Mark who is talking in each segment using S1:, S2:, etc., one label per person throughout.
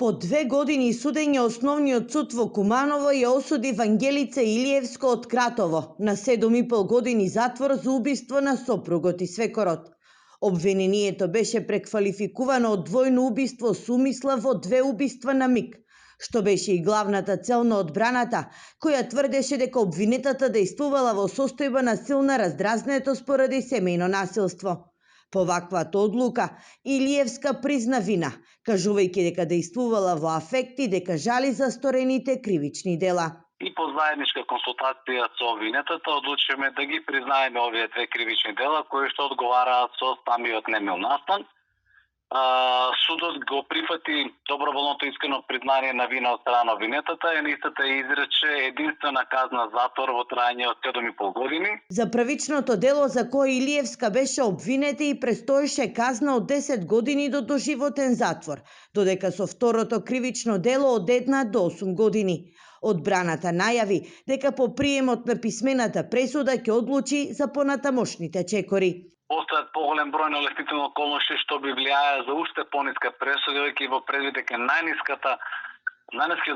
S1: По 2 години судење Основниот суд во Куманово ја осуди Вангелица Илиевска од Кратово на 7,5 години затвор за убиство на сопругот и свекорот. Обвинението беше преквалификувано од двојно убиство со умисла во 2 убиства на миг, што беше и главната цел на одбраната, која тврдеше дека обвинетата дејствувала во состојба на силна раздразнетост поради семејно насилство. По ваквата одлука, Илиевска призна вина, кажувајќи дека дејствувала во афект и дека жали за сторените кривични дела.
S2: И по заедничка консултација со обвинетата одлучиме да ги признаеме овие 2 кривични дела кои што одговараат со самиот немил настан. Судот го прифати доброволното искрено признание на вина од страна на обвинетата и истата изрече единствена казна затвор во траење од 7,5 години.
S1: За првичното дело за кое Илиевска беше обвинета и престоеше казна од 10 години до доживотен затвор, додека со второто кривично дело од 1 до 8 години. Одбраната најави дека по приемот на писмената пресуда ќе одлучи за понатамошните чекори.
S2: Постојат поголем број на олеснителни околности што би влијаја за уште пониска пресуда, и во предвид дека најнискиот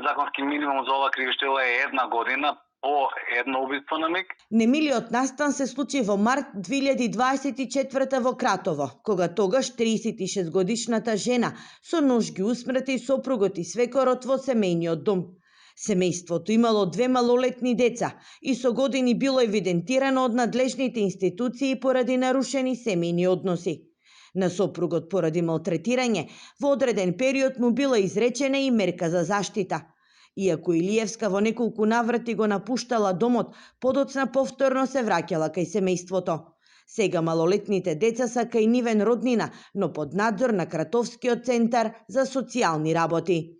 S2: законски минимум за ова кривично дело е 1 година по едно убиство на миг.
S1: Немилиот настан се случи во март 2024 во Кратово, кога тогаш 36 годишната жена со нож ги усмрти сопругот и свекорот во семејниот дом. Семејството имало 2 малолетни деца и со години било евидентирано од надлежните институции поради нарушени семејни односи. На сопругот поради малтретирање во одреден период му била изречена и мерка за заштита. Иако Илиевска во неколку наврати го напуштала домот, подоцна повторно се враќала кај семејството. Сега малолетните деца са кај нивен роднина, но под надзор на Кратовскиот центар за социјални работи.